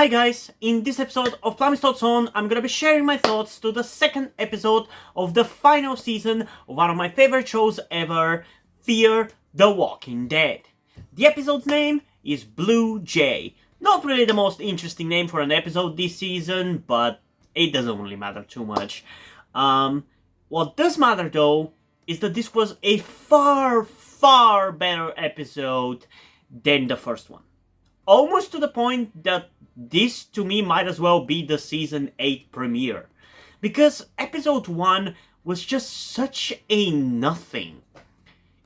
Hi guys, in this episode of Plumb's Thoughts On, I'm gonna be sharing my thoughts to the second episode of the final season of one of my favorite shows ever, Fear the Walking Dead. The episode's name is Blue Jay. Not really the most interesting name for an episode this season, but it doesn't really matter too much. What does matter though, is that this was a far better episode than the first one. Almost to the point that this, to me, might as well be the Season 8 premiere. Because Episode 1 was just such a nothing.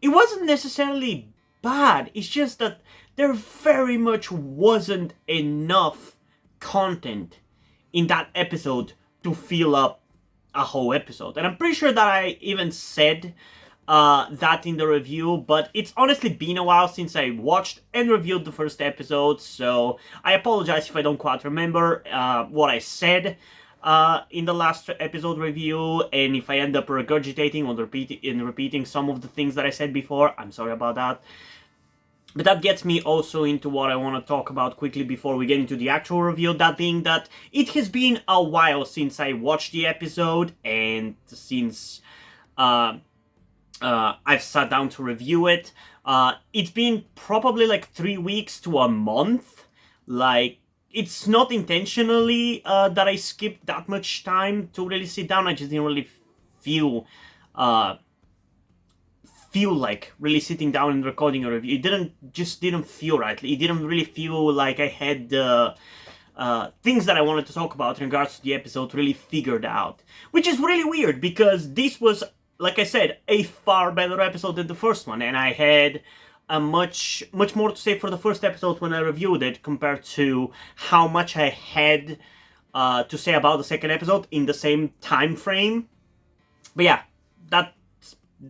It wasn't necessarily bad, it's just that there very much wasn't enough content in that episode to fill up a whole episode. And I'm pretty sure that I even said that in the review, but it's honestly been a while since I watched and reviewed the first episode, so I apologize if I don't quite remember what I said in the last episode review, and if I end up regurgitating or repeating some of the things that I said before, I'm sorry about that. But that gets me also into what I want to talk about quickly before we get into the actual review, that being that it has been a while since I watched the episode, and since I've sat down to review it. It's been probably like 3 weeks to a month. Like, it's not intentionally that I skipped that much time to really sit down. I just didn't really feel like really sitting down and recording a review. It didn't feel right. It didn't really feel like I had the things that I wanted to talk about in regards to the episode really figured out. Which is really weird, because this was, like I said, a far better episode than the first one, and I had a much more to say for the first episode when I reviewed it compared to how much I had to say about the second episode in the same time frame. But yeah, that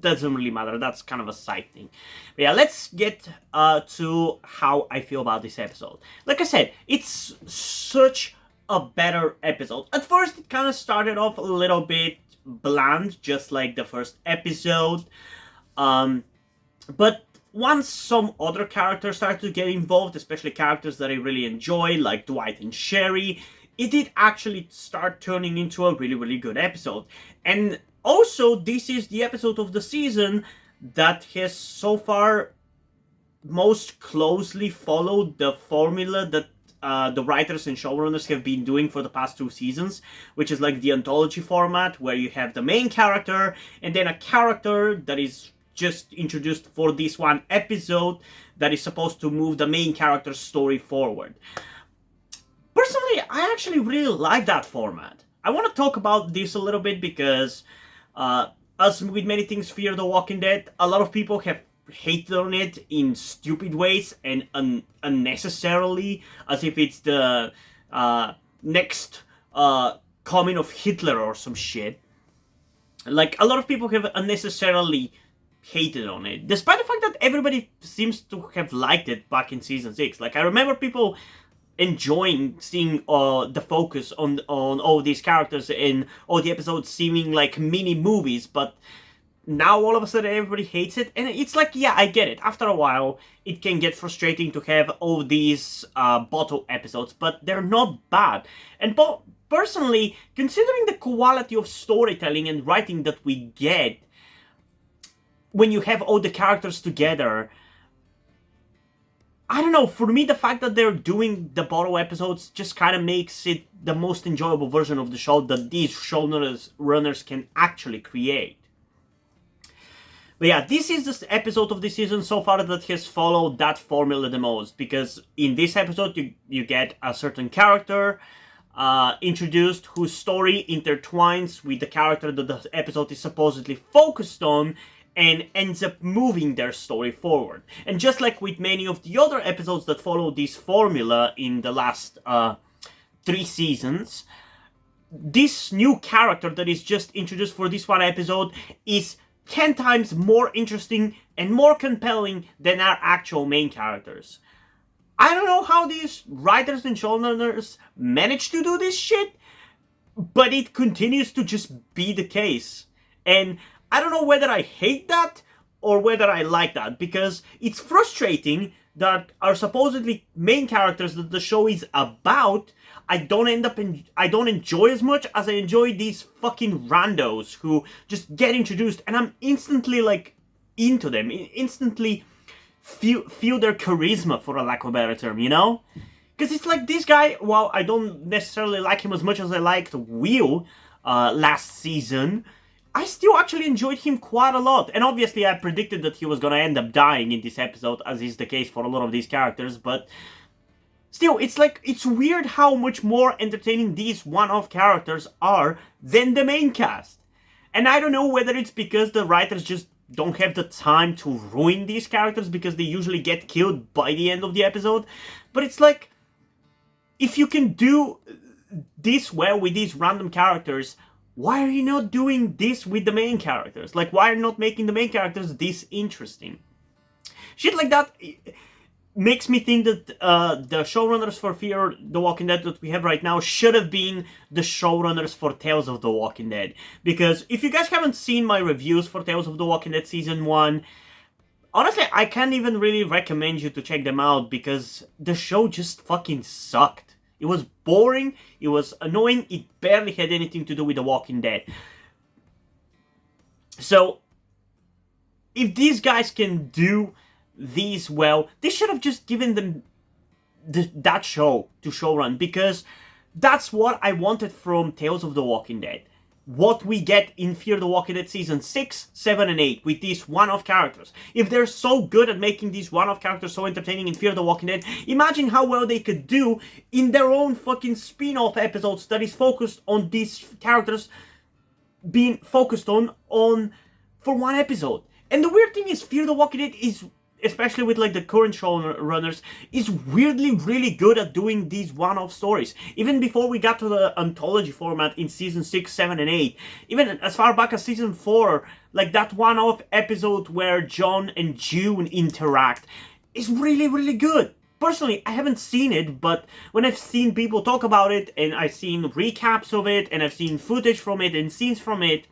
doesn't really matter. That's kind of a side thing. But yeah, let's get to how I feel about this episode. Like I said, it's such a better episode. At first, it kind of started off a little bit bland, just like the first episode, but once some other characters started to get involved, especially characters that I really enjoy, like Dwight and Sherry, it did actually start turning into a really good episode. And also, this is the episode of the season that has so far most closely followed the formula that the writers and showrunners have been doing for the past 2 seasons, which is like the anthology format, where you have the main character and then a character that is just introduced for this one episode that is supposed to move the main character's story forward. Personally, I actually really like that format. I want to talk about this a little bit because, as with many things Fear the Walking Dead, a lot of people have hated on it in stupid ways and unnecessarily, as if it's the next coming of Hitler or some shit. Like, a lot of people have unnecessarily hated on it, despite the fact that everybody seems to have liked it back in season 6. Like, I remember people enjoying seeing the focus on all these characters and all the episodes seeming like mini movies, but now all of a sudden everybody hates it, and it's like, yeah, I get it. After a while, it can get frustrating to have all these bottle episodes, but they're not bad. And personally, considering the quality of storytelling and writing that we get when you have all the characters together, I don't know, for me the fact that they're doing the bottle episodes just kind of makes it the most enjoyable version of the show that these showrunners can actually create. But yeah, this is the episode of the season so far that has followed that formula the most, because in this episode you get a certain character introduced whose story intertwines with the character that the episode is supposedly focused on and ends up moving their story forward. And just like with many of the other episodes that follow this formula in the last 3 seasons, this new character that is just introduced for this one episode is 10 times more interesting and more compelling than our actual main characters. I don't know how these writers and showrunners manage to do this shit, but it continues to just be the case. And I don't know whether I hate that or whether I like that, because it's frustrating that are supposedly main characters that the show is about, I don't enjoy as much as I enjoy these fucking randos who just get introduced and I'm instantly like into them, instantly feel their charisma, for a lack of a better term, you know? Because it's like this guy, while I don't necessarily like him as much as I liked Will last season, I still actually enjoyed him quite a lot. And obviously I predicted that he was gonna end up dying in this episode, as is the case for a lot of these characters, but still, it's like, it's weird how much more entertaining these one-off characters are than the main cast. And I don't know whether it's because the writers just don't have the time to ruin these characters because they usually get killed by the end of the episode, but it's like, if you can do this well with these random characters, why are you not doing this with the main characters? Like, why are you not making the main characters this interesting? Shit like that makes me think that the showrunners for Fear the Walking Dead that we have right now should have been the showrunners for Tales of the Walking Dead. Because if you guys haven't seen my reviews for Tales of the Walking Dead Season 1, honestly, I can't even really recommend you to check them out because the show just fucking sucked. It was boring, it was annoying, it barely had anything to do with The Walking Dead. So, if these guys can do these well, they should have just given them that show to showrun, because that's what I wanted from Tales of the Walking Dead. What we get in Fear the Walking Dead Season 6, 7, and 8 with these one-off characters. If they're so good at making these one-off characters so entertaining in Fear the Walking Dead, imagine how well they could do in their own fucking spin-off episodes that is focused on these characters being focused on for one episode. And the weird thing is, Fear the Walking Dead is, especially with like the current showrunners, is weirdly really good at doing these one-off stories. Even before we got to the anthology format in season 6, 7, and 8, even as far back as season 4, like that one-off episode where John and June interact is really, really good. Personally, I haven't seen it, but when I've seen people talk about it, and I've seen recaps of it, and I've seen footage from it, and scenes from it,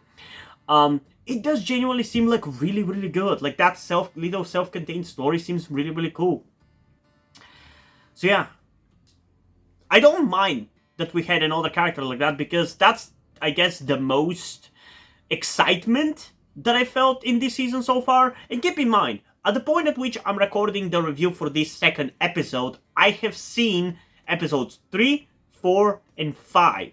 it does genuinely seem like really, really good. Like that little self-contained story seems really, really cool. So yeah, I don't mind that we had another character like that, because that's, I guess, the most excitement that I felt in this season so far. And keep in mind, at the point at which I'm recording the review for this second episode, I have seen episodes 3, 4, and 5.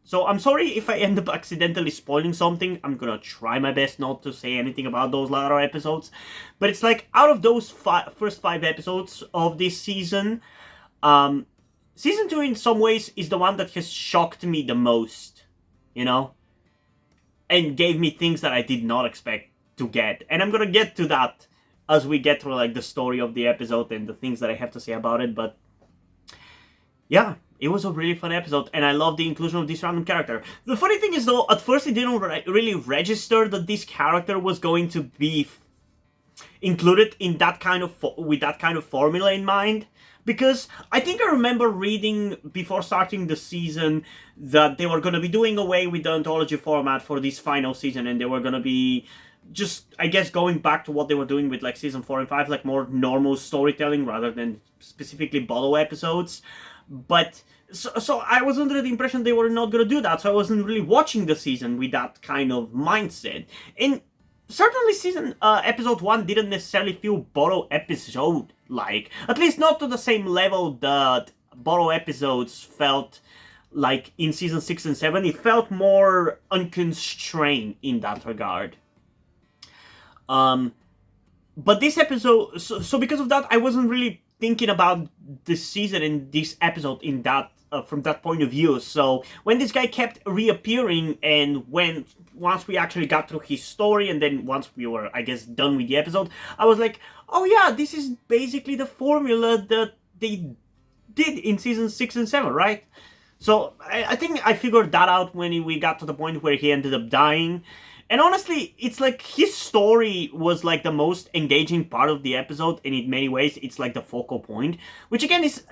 So I'm sorry if I end up accidentally spoiling something. I'm gonna try my best not to say anything about those latter episodes. But it's like, out of those first 5 episodes of this season, season 2 in some ways is the one that has shocked me the most, you know? And gave me things that I did not expect to get. And I'm gonna get to that as we get through like the story of the episode and the things that I have to say about it, but yeah. It was a really fun episode, and I love the inclusion of this random character. The funny thing is, though, at first it didn't really register that this character was going to be included in that kind of with that kind of formula in mind, because I think I remember reading before starting the season that they were going to be doing away with the anthology format for this final season, and they were going to be just, I guess, going back to what they were doing with like season 4 and 5, like more normal storytelling rather than specifically bottle episodes. But so I was under the impression they were not going to do that, so I wasn't really watching the season with that kind of mindset. And certainly episode 1 didn't necessarily feel bottle episode like, at least not to the same level that bottle episodes felt like in season 6 and 7. It felt more unconstrained in that regard. But this episode, so because of that, I wasn't really thinking about this season and this episode in that from that point of view. So when this guy kept reappearing, and once we actually got through his story, and then once we were, I guess, done with the episode, I was like, oh yeah, this is basically the formula that they did in season 6 and 7, right? So I think I figured that out when we got to the point where he ended up dying. And honestly, it's like his story was like the most engaging part of the episode, and in many ways it's like the focal point, which again is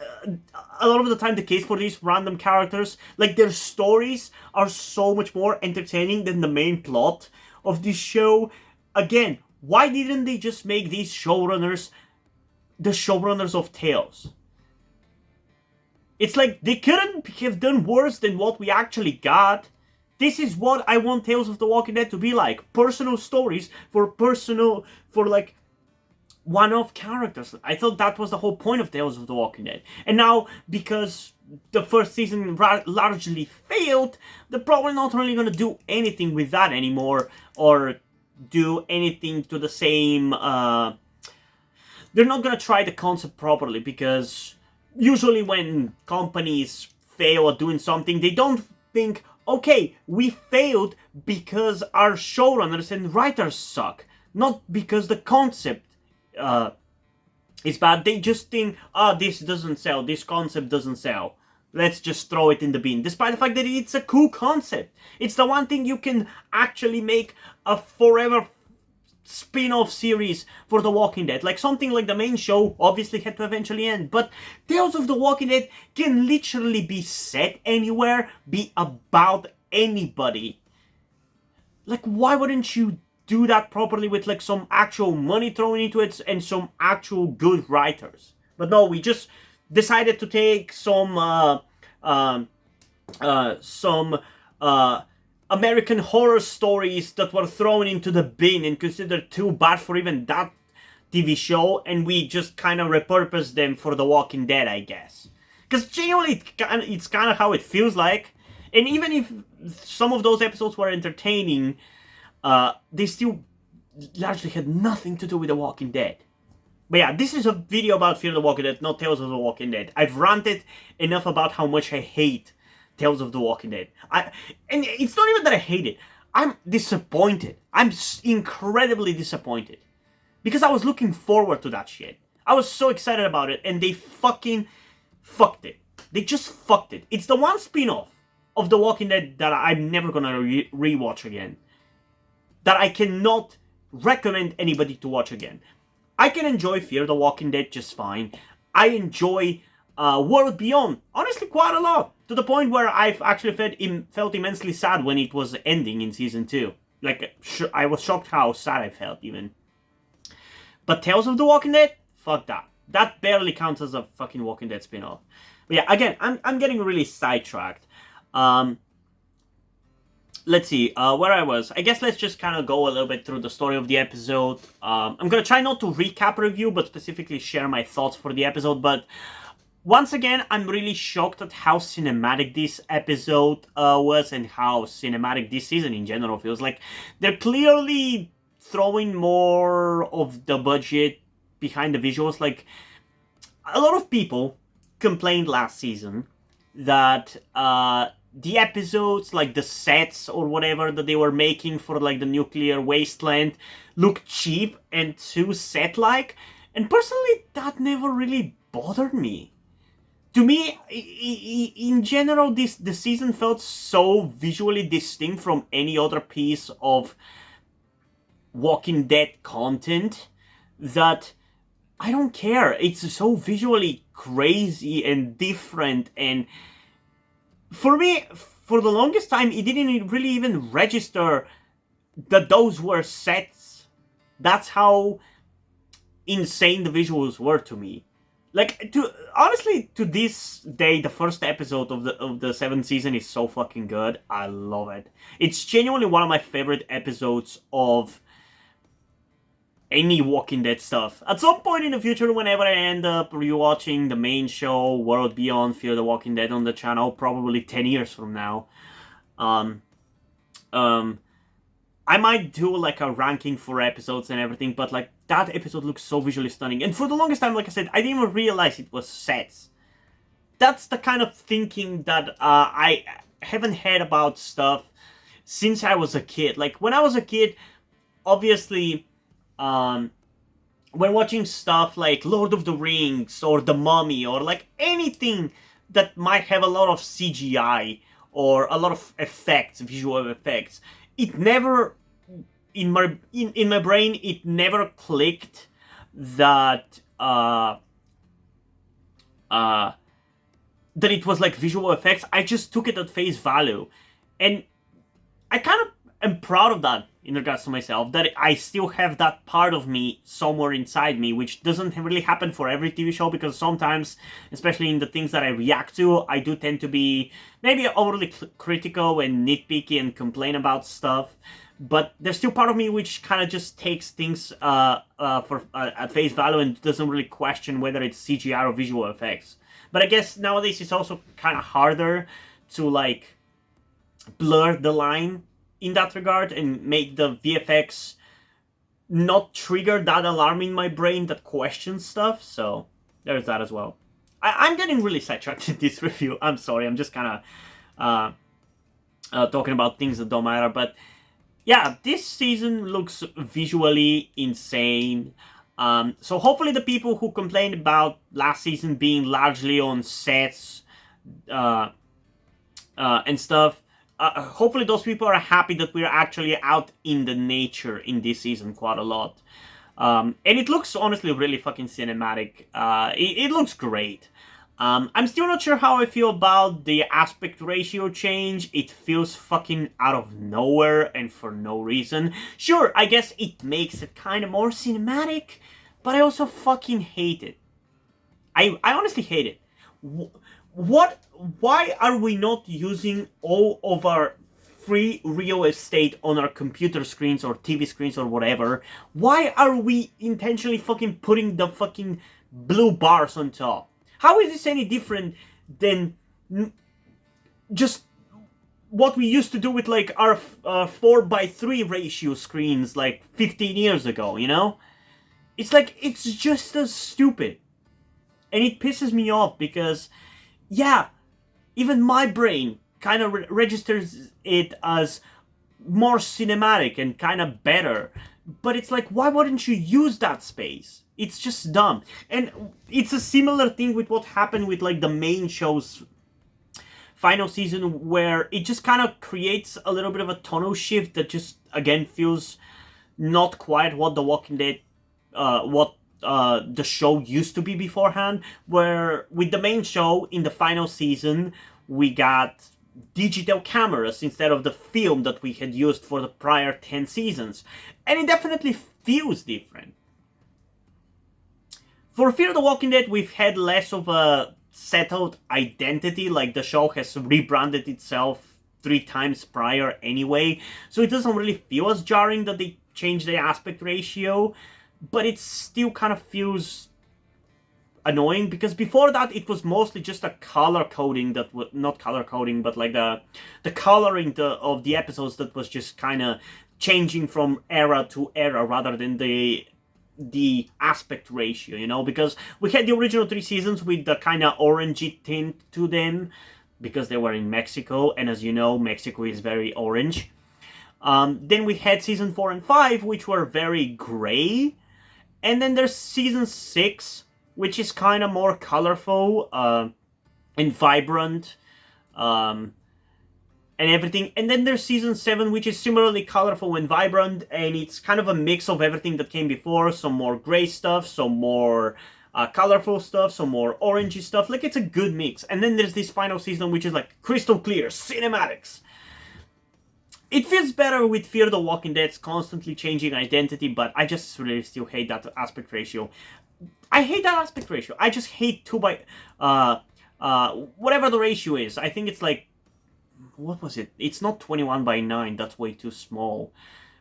a lot of the time the case for these random characters. Like, their stories are so much more entertaining than the main plot of this show. Again, why didn't they just make these showrunners the showrunners of Tales. It's like they couldn't have done worse than what we actually got. This is what I want Tales of the Walking Dead to be like. Personal stories for like one-off characters. I thought that was the whole point of Tales of the Walking Dead. And now, because the first season largely failed, they're probably not really going to do anything with that anymore, or do anything to the same... they're not going to try the concept properly, because usually when companies fail at doing something, they don't think, okay, we failed because our showrunners and writers suck, not because the concept is bad. They just think, this doesn't sell, this concept doesn't sell, let's just throw it in the bin, despite the fact that it's a cool concept. It's the one thing you can actually make a forever spin-off series for The Walking Dead. Like, something like the main show obviously had to eventually end, but Tales of the Walking Dead can literally be set anywhere, be about anybody. Like, why wouldn't you do that properly with like some actual money thrown into it and some actual good writers? But no, we just decided to take some American horror stories that were thrown into the bin and considered too bad for even that TV show, and we just kind of repurposed them for The Walking Dead, I guess. Because genuinely, it's kind of how it feels like. And even if some of those episodes were entertaining, they still largely had nothing to do with The Walking Dead. But yeah, this is a video about Fear the Walking Dead, not Tales of the Walking Dead. I've ranted enough about how much I hate Tales of the Walking Dead. And it's not even that I hate it. I'm disappointed. I'm incredibly disappointed. Because I was looking forward to that shit. I was so excited about it, and they fucking fucked it. They just fucked it. It's the one spin-off of The Walking Dead that I'm never gonna rewatch again. That I cannot recommend anybody to watch again. I can enjoy Fear the Walking Dead just fine. I enjoy World Beyond, honestly, quite a lot. To the point where I've actually felt immensely sad when it was ending in Season 2. Like, I was shocked how sad I felt, even. But Tales of the Walking Dead? Fuck that. That barely counts as a fucking Walking Dead spin-off. But yeah, again, I'm getting really sidetracked. Let's see, where I was. I guess let's just kind of go a little bit through the story of the episode. I'm gonna try not to recap review, but specifically share my thoughts for the episode. But once again, I'm really shocked at how cinematic this episode was, and how cinematic this season in general feels. Like, they're clearly throwing more of the budget behind the visuals. Like, a lot of people complained last season that the episodes, like the sets or whatever that they were making for like the nuclear wasteland, looked cheap and too set-like. And personally, that never really bothered me. To me, in general, the season felt so visually distinct from any other piece of Walking Dead content that I don't care. It's so visually crazy and different, and for me, for the longest time, it didn't really even register that those were sets. That's how insane the visuals were to me. Like, honestly, to this day, the first episode of the 7th season is so fucking good. I love it. It's genuinely one of my favorite episodes of any Walking Dead stuff. At some point in the future, whenever I end up rewatching the main show, World Beyond, Fear the Walking Dead on the channel, probably 10 years from now, I might do like a ranking for episodes and everything, but like, that episode looks so visually stunning. And for the longest time, like I said, I didn't even realize it was sets. That's the kind of thinking that I haven't had about stuff since I was a kid. Like, when I was a kid, obviously, when watching stuff like Lord of the Rings or The Mummy or like anything that might have a lot of CGI or a lot of effects, visual effects, it never, in my brain, it never clicked that that it was like visual effects. I just took it at face value, and I kind of am proud of that in regards to myself, that I still have that part of me somewhere inside me, which doesn't really happen for every TV show, because sometimes, especially in the things that I react to, I do tend to be maybe overly critical and nitpicky and complain about stuff. But there's still part of me which kind of just takes things at face value and doesn't really question whether it's CGI or visual effects. But I guess nowadays it's also kind of harder to like blur the line in that regard and make the VFX not trigger that alarm in my brain that questions stuff. So there's that as well. I'm getting really sidetracked in this review. I'm sorry. I'm just kind of talking about things that don't matter, but. Yeah, this season looks visually insane. So hopefully the people who complained about last season being largely on sets and stuff, hopefully those people are happy that we're actually out in the nature in this season quite a lot. And it looks honestly really fucking cinematic. It looks great. I'm still not sure how I feel about the aspect ratio change. It feels fucking out of nowhere and for no reason. Sure, I guess it makes it kind of more cinematic, but I also fucking hate it. I honestly hate it. Why are we not using all of our free real estate on our computer screens or TV screens or whatever? Why are we intentionally fucking putting the fucking blue bars on top? How is this any different than just what we used to do with like our 4:3 ratio screens like 15 years ago, you know? It's like, it's just as stupid. And it pisses me off because, yeah, even my brain kind of registers it as more cinematic and kind of better. But it's like, why wouldn't you use that space? It's just dumb. And it's a similar thing with what happened with like the main show's final season, where it just kind of creates a little bit of a tonal shift that just, again, feels not quite what The Walking Dead, the show used to be beforehand, where with the main show in the final season, we got digital cameras instead of the film that we had used for the prior 10 seasons. And it definitely feels different. For Fear the Walking Dead, we've had less of a settled identity, like the show has rebranded itself 3 times prior anyway, so it doesn't really feel as jarring that they changed the aspect ratio, but it still kind of feels annoying, because before that it was mostly just a color coding that was not color coding, but like the coloring of the episodes that was just kind of changing from era to era rather than the aspect ratio, you know, because we had the original 3 seasons with the kind of orangey tint to them because they were in Mexico, and as you know, Mexico is very orange. Then we had season 4 and 5, which were very gray, and then there's season 6, which is kind of more colorful and vibrant, and everything. And then there's season 7, which is similarly colorful and vibrant, and it's kind of a mix of everything that came before. Some more gray stuff, some more colorful stuff, some more orangey stuff. Like, it's a good mix. And then there's this final season, which is like crystal clear cinematics. It feels better with Fear the Walking Dead's constantly changing identity, but I just really still hate that aspect ratio. I hate that aspect ratio. I just hate 2 by whatever the ratio is. I think it's like, what was it? It's not 21:9. That's way too small.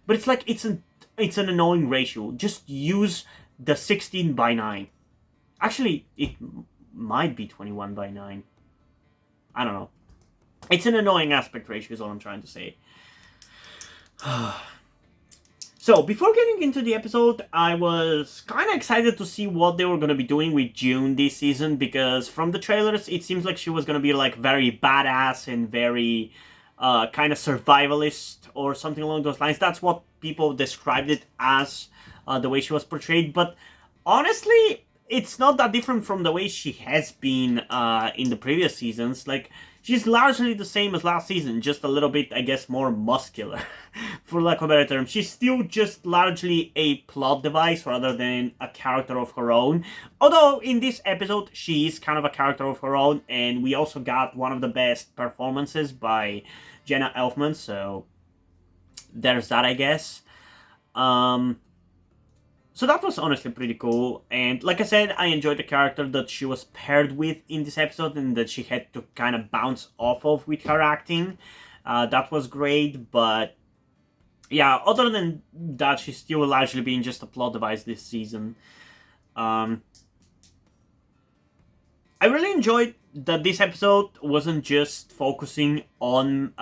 But it's like, it's an annoying ratio. Just use the 16:9. Actually, it might be 21:9. I don't know. It's an annoying aspect ratio is all I'm trying to say. So, before getting into the episode, I was kind of excited to see what they were going to be doing with June this season, because from the trailers, it seems like she was going to be like very badass and very kind of survivalist or something along those lines. That's what people described it as, the way she was portrayed. But honestly, it's not that different from the way she has been in the previous seasons. Like, she's largely the same as last season, just a little bit, I guess, more muscular, for lack of a better term. She's still just largely a plot device rather than a character of her own. Although, in this episode, she is kind of a character of her own, and we also got one of the best performances by Jenna Elfman, so there's that, I guess. Um, so that was honestly pretty cool. And like I said, I enjoyed the character that she was paired with in this episode and that she had to kind of bounce off of with her acting. That was great, but yeah, other than that, she's still largely being just a plot device this season. Um, I really enjoyed that this episode wasn't just focusing on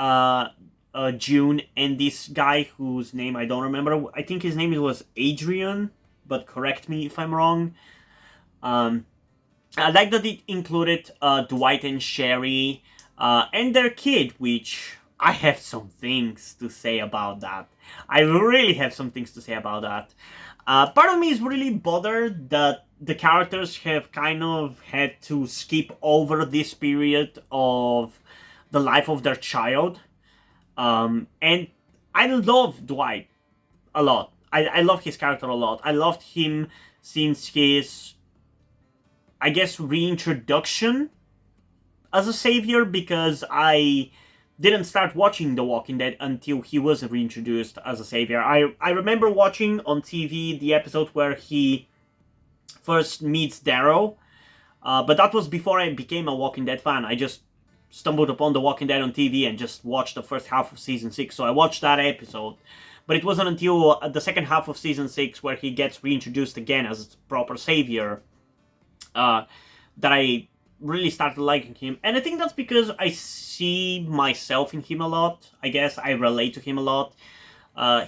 June and this guy whose name I don't remember. I think his name was Adrian, but correct me if I'm wrong. I like that it included Dwight and Sherry and their kid, which I have some things to say about that. I really have some things to say about that. Part of me is really bothered that the characters have kind of had to skip over this period of the life of their child. And I love Dwight a lot. I love his character a lot. I loved him since his, I guess, reintroduction as a savior, because I didn't start watching The Walking Dead until he was reintroduced as a savior. I remember watching on TV the episode where he first meets Daryl, but that was before I became a Walking Dead fan. I just stumbled upon The Walking Dead on TV and just watched the first half of season 6, so I watched that episode. But it wasn't until the second half of season 6 where he gets reintroduced again as a proper savior that I really started liking him. And I think that's because I see myself in him a lot. I guess I relate to him a lot.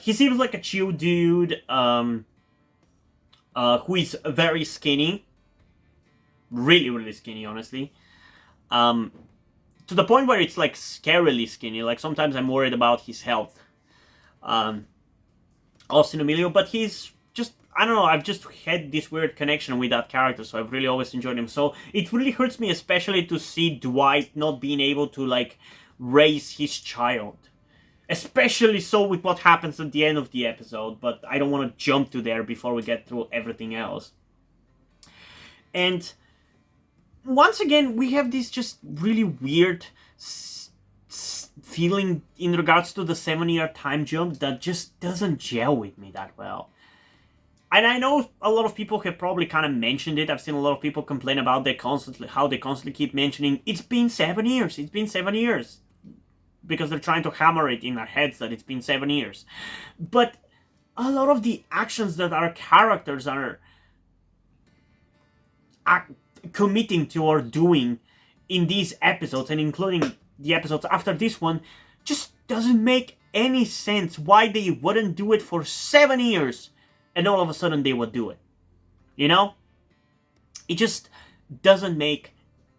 He seems like a chill dude who is very skinny. Really, really skinny, honestly. To the point where it's like scarily skinny. Like sometimes I'm worried about his health. Austin Emilio, but he's just, I don't know, I've just had this weird connection with that character, so I've really always enjoyed him. So it really hurts me, especially to see Dwight not being able to, like, raise his child. Especially so with what happens at the end of the episode, but I don't want to jump to there before we get through everything else. And once again, we have this just really weird feeling in regards to the 7-year time jump that just doesn't gel with me that well. And I know a lot of people have probably kind of mentioned it. I've seen a lot of people complain about how they constantly keep mentioning, it's been 7 years, it's been 7 years. Because they're trying to hammer it in their heads that it's been 7 years. But a lot of the actions that our characters are committing to or doing in these episodes, and including the episodes after this one, just doesn't make any sense why they wouldn't do it for 7 years and all of a sudden they would do it. You know? It just doesn't make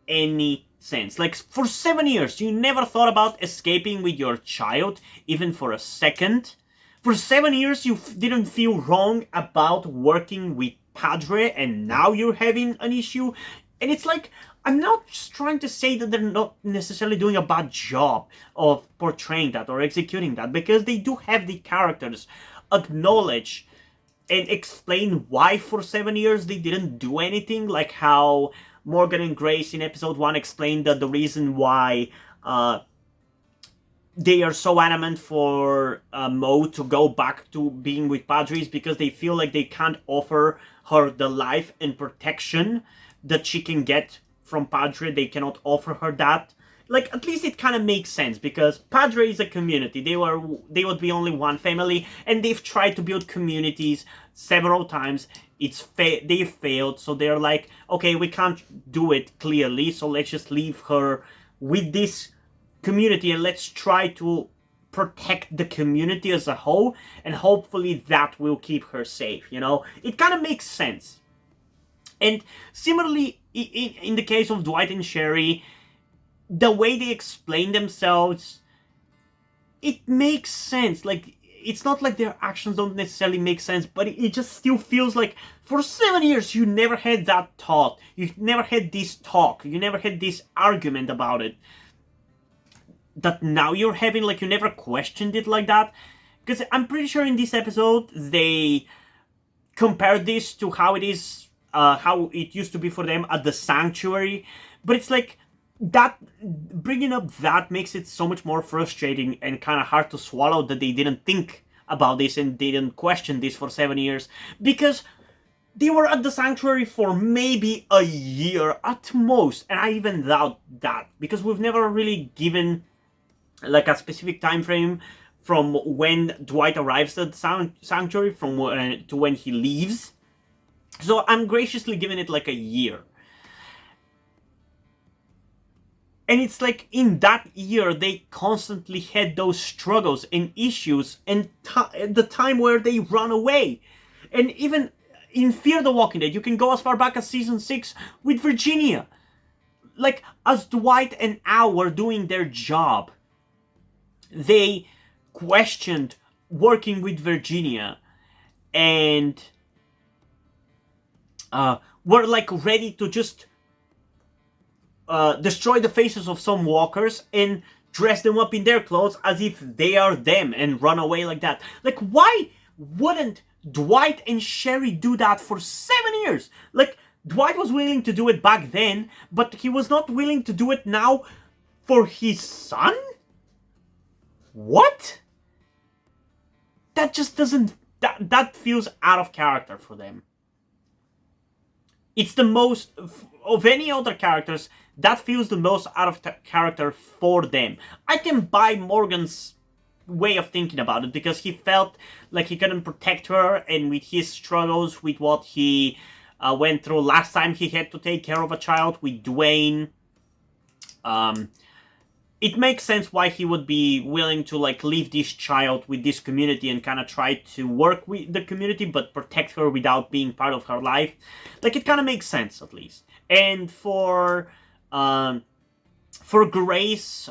any sense. Like, for 7 years, you never thought about escaping with your child, even for a second. For 7 years, you didn't feel wrong about working with Padre, and now you're having an issue. And it's like, I'm not just trying to say that they're not necessarily doing a bad job of portraying that or executing that, because they do have the characters acknowledge and explain why for 7 years they didn't do anything, like how Morgan and Grace in episode 1 explained that the reason why they are so adamant for Mo to go back to being with Padre is because they feel like they can't offer her the life and protection that she can get from Padre. They cannot offer her that. Like, at least it kind of makes sense, because Padre is a community. They would be only one family, and they've tried to build communities several times. They've failed, so they're like, okay, we can't do it clearly, so let's just leave her with this community and let's try to protect the community as a whole, and hopefully that will keep her safe, you know? It kind of makes sense. And similarly, in the case of Dwight and Sherry, the way they explain themselves, it makes sense. Like, it's not like their actions don't necessarily make sense, but it just still feels like for 7 years you never had that thought. You never had this talk. You never had this argument about it. That now you're having, like, you never questioned it like that. Because I'm pretty sure in this episode they compared this to how it is, how it used to be for them at the sanctuary. But it's like, that bringing up that makes it so much more frustrating and kind of hard to swallow that they didn't think about this and they didn't question this for 7 years, because they were at the sanctuary for maybe a year at most, and I even doubt that because we've never really given like a specific time frame from when Dwight arrives at the sanctuary from to when he leaves. So I'm graciously giving it like a year. And it's like in that year, they constantly had those struggles and issues and the time where they run away. And even in Fear the Walking Dead, you can go as far back as season 6 with Virginia. Like, as Dwight and Al were doing their job, they questioned working with Virginia and were like ready to just destroy the faces of some walkers and dress them up in their clothes as if they are them and run away like that. Like, why wouldn't Dwight and Sherry do that for 7 years? Like, Dwight was willing to do it back then, but he was not willing to do it now for his son? What? That just doesn't... That feels out of character for them. It's the most... Of any other characters, that feels the most out of character for them. I can buy Morgan's way of thinking about it because he felt like he couldn't protect her, and with his struggles with what he went through last time he had to take care of a child with Dwayne, it makes sense why he would be willing to like leave this child with this community and kind of try to work with the community but protect her without being part of her life. Like, it kind of makes sense, at least. And for Grace,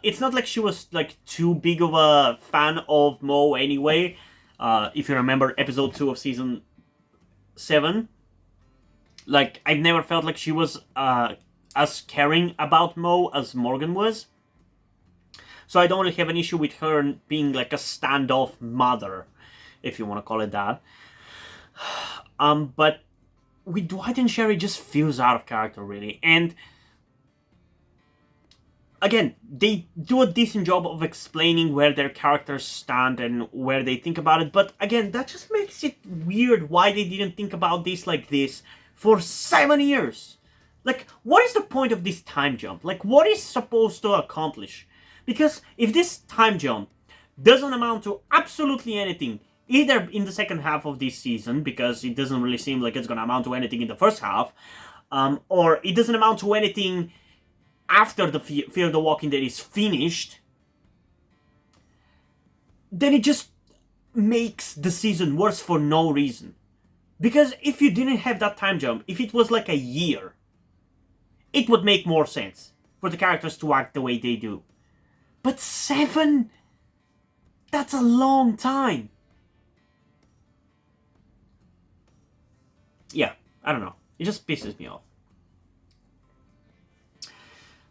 it's not like she was like too big of a fan of Mo anyway. If you remember episode 2 of season 7, like, I never felt like she was as caring about Mo as Morgan was. So I don't really have an issue with her being like a standoff mother, if you want to call it that. But with Dwight and Sherry, just feels out of character, really. And again, they do a decent job of explaining where their characters stand and where they think about it. But again, that just makes it weird why they didn't think about this like this for 7 years. Like, what is the point of this time jump? Like, what is supposed to accomplish? Because if this time jump doesn't amount to absolutely anything, either in the second half of this season, because it doesn't really seem like it's going to amount to anything in the first half, or it doesn't amount to anything after the Fear the Walking Dead is finished, then it just makes the season worse for no reason. Because if you didn't have that time jump, if it was like a year, it would make more sense for the characters to act the way they do. But 7? That's a long time. Yeah, I don't know. It just pisses me off.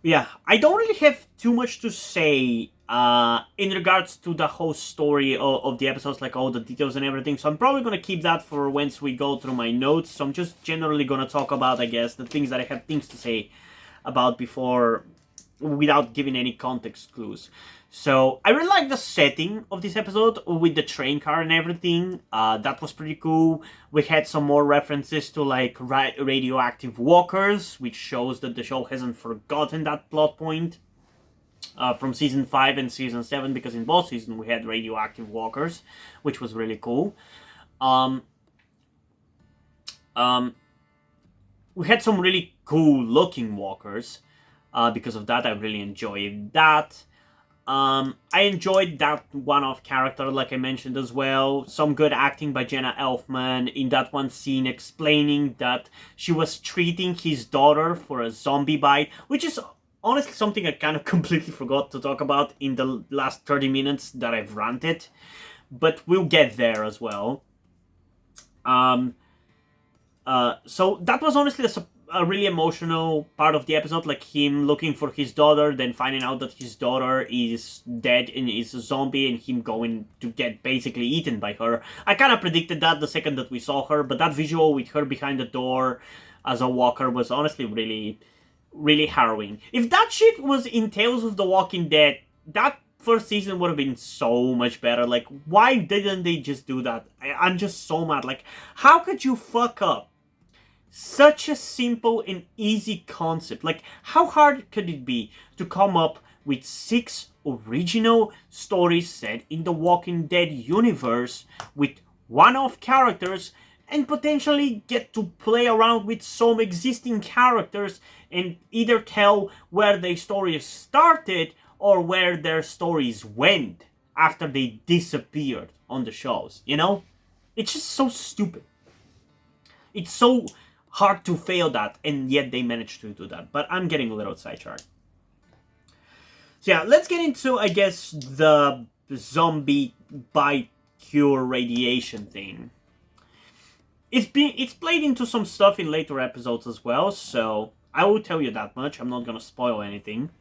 Yeah, I don't really have too much to say in regards to the whole story of the episodes, like all the details and everything. So I'm probably going to keep that for once we go through my notes. So I'm just generally going to talk about, I guess, the things that I have things to say about before, without giving any context clues. So I really like the setting of this episode with the train car and everything. That was pretty cool. We had some more references to like radioactive walkers, which shows that the show hasn't forgotten that plot point from season 5 and season 7, because in both seasons we had radioactive walkers, which was really cool. We had some really cool looking walkers. Because of that, I really enjoyed that. I enjoyed that one-off character, like I mentioned as well. Some good acting by Jenna Elfman in that one scene explaining that she was treating his daughter for a zombie bite, which is honestly something I kind of completely forgot to talk about in the last 30 minutes that I've ranted. But we'll get there as well. So that was honestly a really emotional part of the episode, like him looking for his daughter, then finding out that his daughter is dead and is a zombie, and him going to get basically eaten by her. I kind of predicted that the second that we saw her, but that visual with her behind the door as a walker was honestly really, really harrowing. If that shit was in Tales of the Walking Dead, that first season would have been so much better. Like, why didn't they just do that? I'm just so mad. Like, how could you fuck up such a simple and easy concept? Like, how hard could it be to come up with 6 original stories set in the Walking Dead universe with one-off characters, and potentially get to play around with some existing characters and either tell where their stories started or where their stories went after they disappeared on the shows, you know? It's just so stupid. It's so hard to fail that, and yet they managed to do that. But I'm getting a little sidetracked. So yeah, let's get into, I guess, the zombie bite cure radiation thing. It's played into some stuff in later episodes as well, so I will tell you that much. I'm not gonna spoil anything,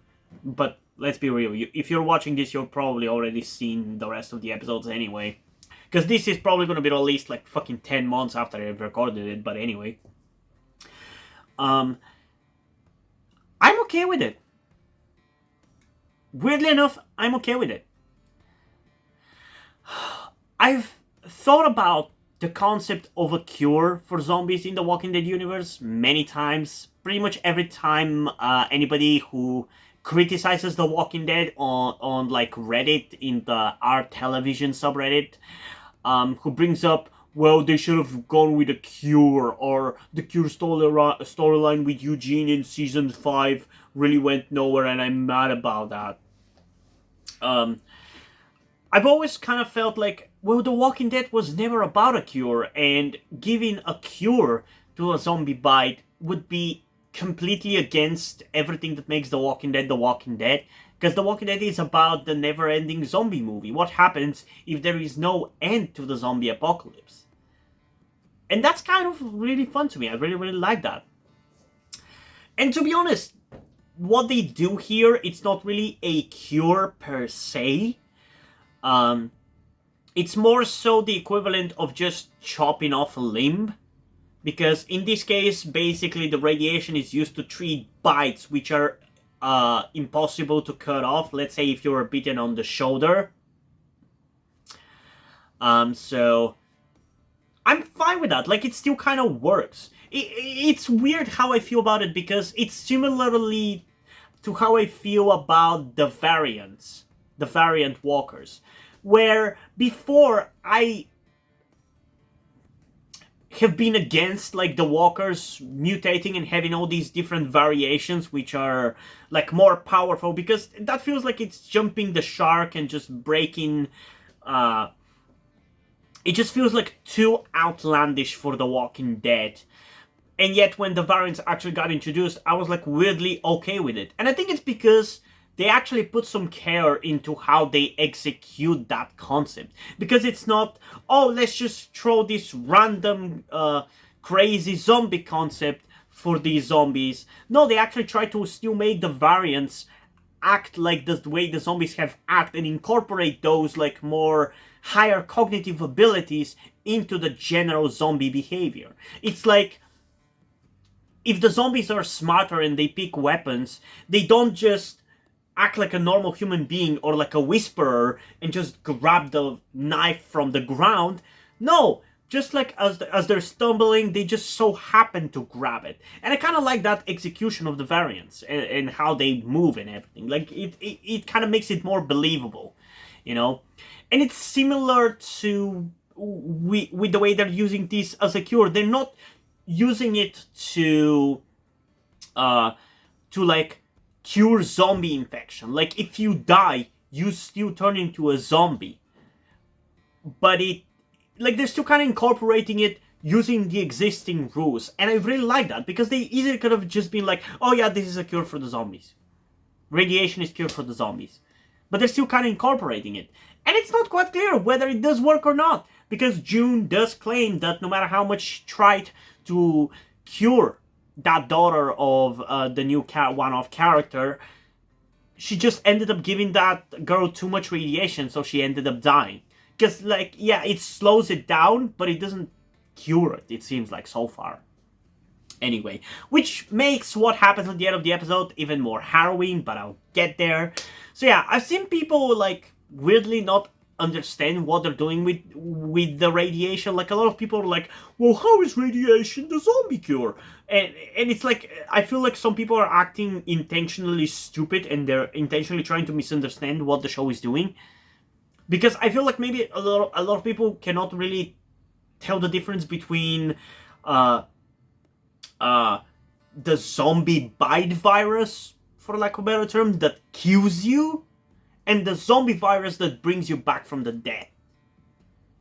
but let's be real. If you're watching this, you've probably already seen the rest of the episodes anyway, because this is probably gonna be released like fucking 10 months after I've recorded it. But anyway, I'm okay with it. Weirdly enough, I'm okay with it. I've thought about the concept of a cure for zombies in the Walking Dead universe many times. Pretty much every time anybody who criticizes the Walking Dead on like Reddit, in the R Television subreddit, who brings up, well, they should have gone with a cure, or the cure storyline with Eugene in season 5 really went nowhere, and I'm mad about that. I've always kind of felt like, well, The Walking Dead was never about a cure, and giving a cure to a zombie bite would be completely against everything that makes The Walking Dead The Walking Dead, because The Walking Dead is about the never-ending zombie movie. What happens if there is no end to the zombie apocalypse? And that's kind of really fun to me. I really, really like that. And to be honest, what they do here, it's not really a cure per se. It's more so the equivalent of just chopping off a limb. Because in this case, basically the radiation is used to treat bites which are impossible to cut off. Let's say if you're bitten on the shoulder. So I'm fine with that. Like, it still kind of works. It's weird how I feel about it, because it's similarly to how I feel about the variant walkers, where before I have been against like the walkers mutating and having all these different variations which are like more powerful, because that feels like it's jumping the shark and just breaking. It just feels like too outlandish for The Walking Dead. And yet when the variants actually got introduced, I was like weirdly okay with it. And I think it's because they actually put some care into how they execute that concept. Because it's not, oh, let's just throw this random crazy zombie concept for these zombies. No, they actually try to still make the variants act like the way the zombies have acted, and incorporate those like more higher cognitive abilities into the general zombie behavior. It's like, if the zombies are smarter and they pick weapons, they don't just act like a normal human being or like a whisperer and just grab the knife from the ground. No, just like as they're stumbling, they just so happen to grab it. And I kind of like that execution of the variants and how they move and everything. Like, it kind of makes it more believable, you know? And it's similar to with the way they're using this as a cure. They're not using it to like cure zombie infection. Like, if you die, you still turn into a zombie. But they're still kind of incorporating it using the existing rules. And I really like that, because they easily could have just been like, oh yeah, this is a cure for the zombies. Radiation is cure for the zombies. But they're still kind of incorporating it. And it's not quite clear whether it does work or not, because June does claim that no matter how much she tried to cure that daughter of the new one-off character, she just ended up giving that girl too much radiation, so she ended up dying. Because, like, yeah, it slows it down, but it doesn't cure it, it seems like, so far. Anyway, which makes what happens at the end of the episode even more harrowing, but I'll get there. So yeah, I've seen people like weirdly not understand what they're doing with the radiation. Like a lot of people are like, well, how is radiation the zombie cure? And it's like, I feel like some people are acting intentionally stupid and they're intentionally trying to misunderstand what the show is doing. Because I feel like maybe a lot of people cannot really tell the difference between the zombie bite virus, for lack of a better term, that kills you, and the zombie virus that brings you back from the dead.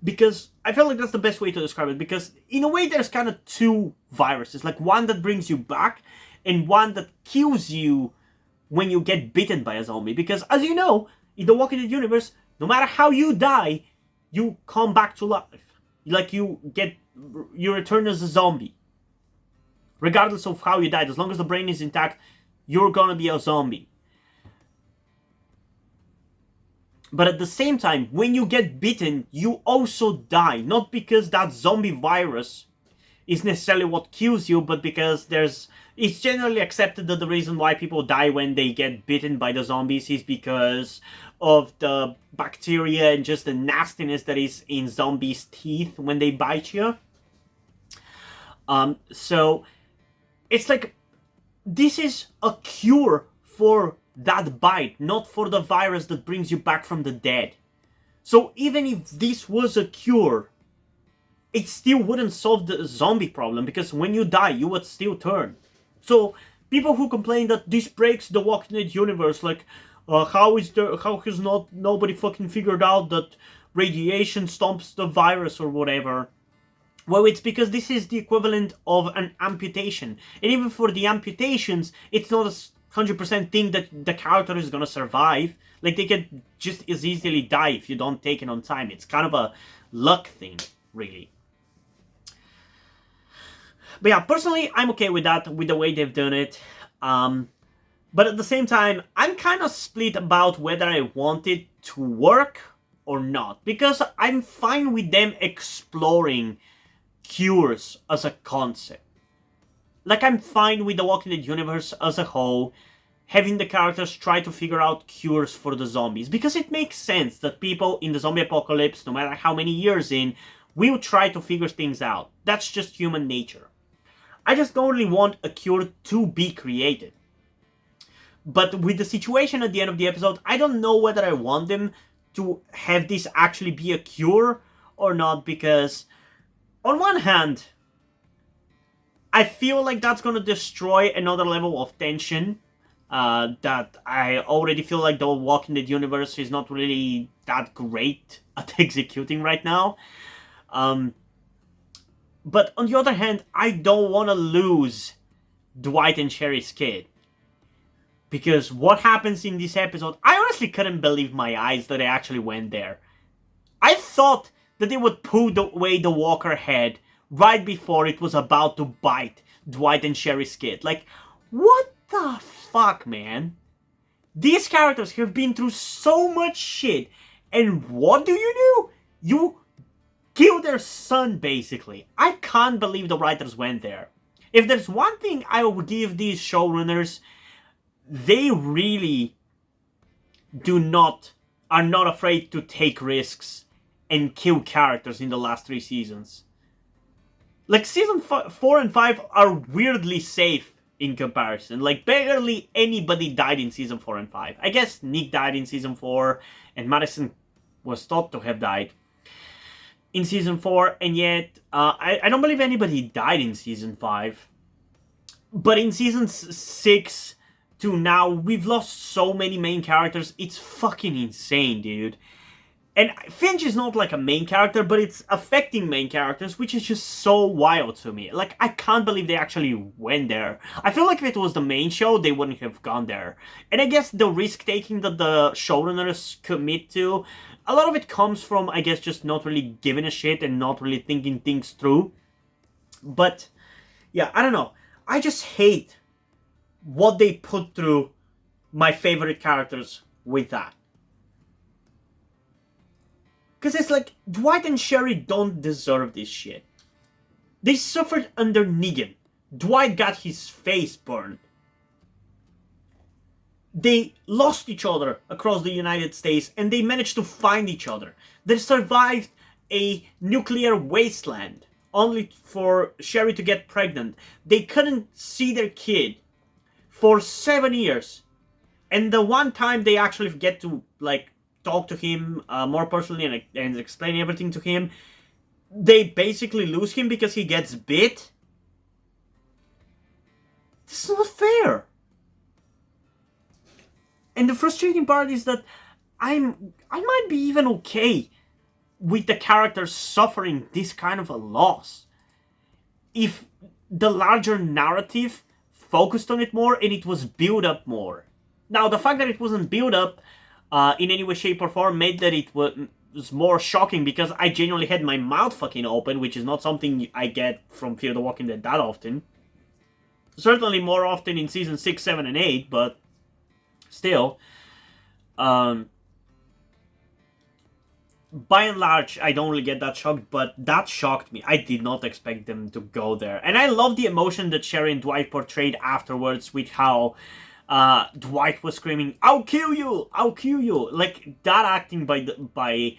Because I feel like that's the best way to describe it, because in a way there's kind of two viruses, like one that brings you back and one that kills you when you get bitten by a zombie. Because as you know, in the Walking Dead universe, no matter how you die, you come back to life. Like you return as a zombie. Regardless of how you died, as long as the brain is intact, you're gonna be a zombie. But at the same time, when you get bitten, you also die. Not because that zombie virus is necessarily what kills you, but because it's generally accepted that the reason why people die when they get bitten by the zombies is because of the bacteria and just the nastiness that is in zombies' teeth when they bite you. So it's like, this is a cure for that bite, not for the virus that brings you back from the dead. So even if this was a cure, it still wouldn't solve the zombie problem, because when you die, you would still turn. So people who complain that this breaks the Walking Dead universe, like, how has nobody fucking figured out that radiation stops the virus or whatever? Well, it's because this is the equivalent of an amputation. And even for the amputations, it's not a 100% thing that the character is gonna survive. Like, they could just as easily die if you don't take it on time. It's kind of a luck thing, really. But yeah, personally, I'm okay with that, with the way they've done it. But at the same time, I'm kind of split about whether I want it to work or not. Because I'm fine with them exploring cures as a concept. Like, I'm fine with the Walking Dead universe as a whole, having the characters try to figure out cures for the zombies, because it makes sense that people in the zombie apocalypse, no matter how many years in, will try to figure things out. That's just human nature. I just don't really want a cure to be created. But with the situation at the end of the episode, I don't know whether I want them to have this actually be a cure or not, because on one hand, I feel like that's gonna destroy another level of tension that I already feel like the Walking Dead universe is not really that great at executing right now. But on the other hand, I don't want to lose Dwight and Sherry's kid. Because what happens in this episode, I honestly couldn't believe my eyes that I actually went there. I thought that they would pull away the walker head right before it was about to bite Dwight and Sherry's kid. Like, what the fuck, man? These characters have been through so much shit, and what do? You kill their son, basically. I can't believe the writers went there. If there's one thing I would give these showrunners, they really are not afraid to take risks and kill characters in the last 3 seasons. Like, season 4 and 5 are weirdly safe in comparison. Like, barely anybody died in season 4 and 5. I guess Nick died in season 4, and Madison was thought to have died in season 4, and yet I don't believe anybody died in season 5. But in season 6 to now, we've lost so many main characters. It's fucking insane, dude. And Finch is not like a main character, but it's affecting main characters, which is just so wild to me. Like, I can't believe they actually went there. I feel like if it was the main show, they wouldn't have gone there. And I guess the risk-taking that the showrunners commit to, a lot of it comes from, I guess, just not really giving a shit and not really thinking things through. But, yeah, I don't know. I just hate what they put through my favorite characters with that. Because it's like, Dwight and Sherry don't deserve this shit. They suffered under Negan. Dwight got his face burned. They lost each other across the United States, and they managed to find each other. They survived a nuclear wasteland, only for Sherry to get pregnant. They couldn't see their kid for 7 years. And the one time they actually get to, like, talk to him more personally and explain everything to him, they basically lose him because he gets bit. This is not fair. And the frustrating part is that I might be even okay with the characters suffering this kind of a loss if the larger narrative focused on it more and it was built up more. Now, the fact that it wasn't built up in any way, shape, or form made that it was more shocking, because I genuinely had my mouth fucking open, which is not something I get from Fear the Walking Dead that often. Certainly more often in season 6, 7, and 8, but still, by and large, I don't really get that shocked, but that shocked me. I did not expect them to go there. And I love the emotion that Sherry and Dwight portrayed afterwards, with how Dwight was screaming, "I'll kill you! I'll kill you!" Like, that acting by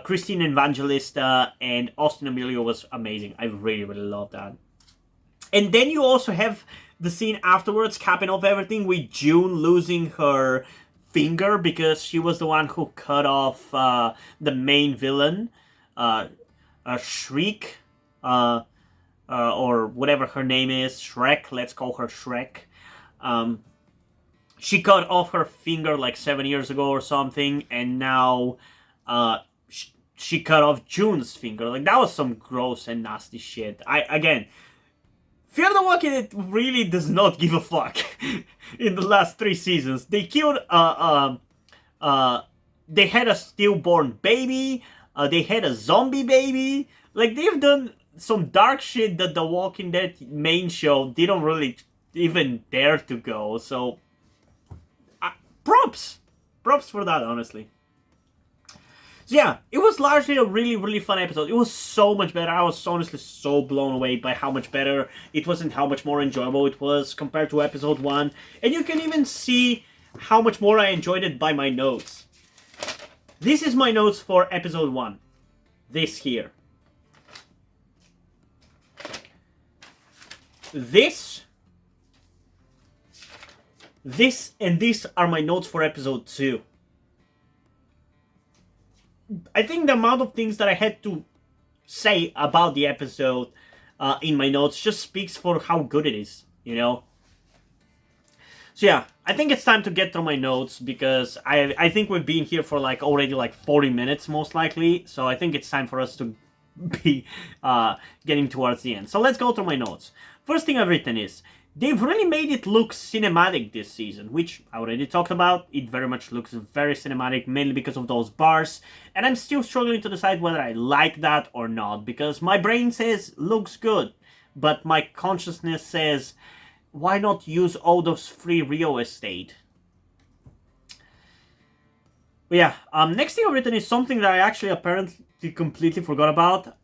Christine Evangelista and Austin Emilio was amazing. I really, really love that. And then you also have the scene afterwards, capping off everything, with June losing her finger because she was the one who cut off the main villain, Shriek, or whatever her name is, Shrek. Let's call her Shrek. She cut off her finger like 7 years ago or something, and now she cut off June's finger. Like, that was some gross and nasty shit. Again, Fear the Walking Dead really does not give a fuck in the last 3 seasons. They killed, they had a stillborn baby, they had a zombie baby. Like, they've done some dark shit that the Walking Dead main show didn't really even dare to go, so props for that, honestly. So yeah, it was largely a really, really fun episode. It was so much better. I was honestly so blown away by how much better it was and how much more enjoyable it was compared to episode 1. And you can even see how much more I enjoyed it by my notes. This is my notes for episode 1. This here. This, and this are my notes for episode 2. I think the amount of things that I had to say about the episode in my notes just speaks for how good it is, you know? So yeah, I think it's time to get through my notes, because I think we've been here for already 40 minutes most likely, so I think it's time for us to be getting towards the end. So let's go through my notes. First thing I've written is, they've really made it look cinematic this season, which I already talked about. It very much looks very cinematic, mainly because of those bars. And I'm still struggling to decide whether I like that or not, because my brain says looks good, but my consciousness says, why not use all those free real estate? But yeah, next thing I've written is something that I actually apparently completely forgot about.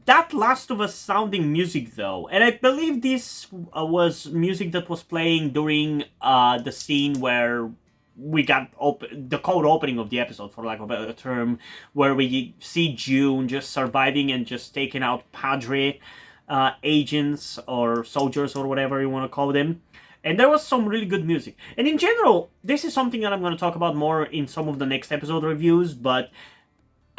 That Last of Us sounding music, though, and I believe this was music that was playing during the scene where we got the cold opening of the episode, for lack of a better term, where we see June just surviving and just taking out Padre agents or soldiers or whatever you want to call them. And there was some really good music. And in general, this is something that I'm going to talk about more in some of the next episode reviews, but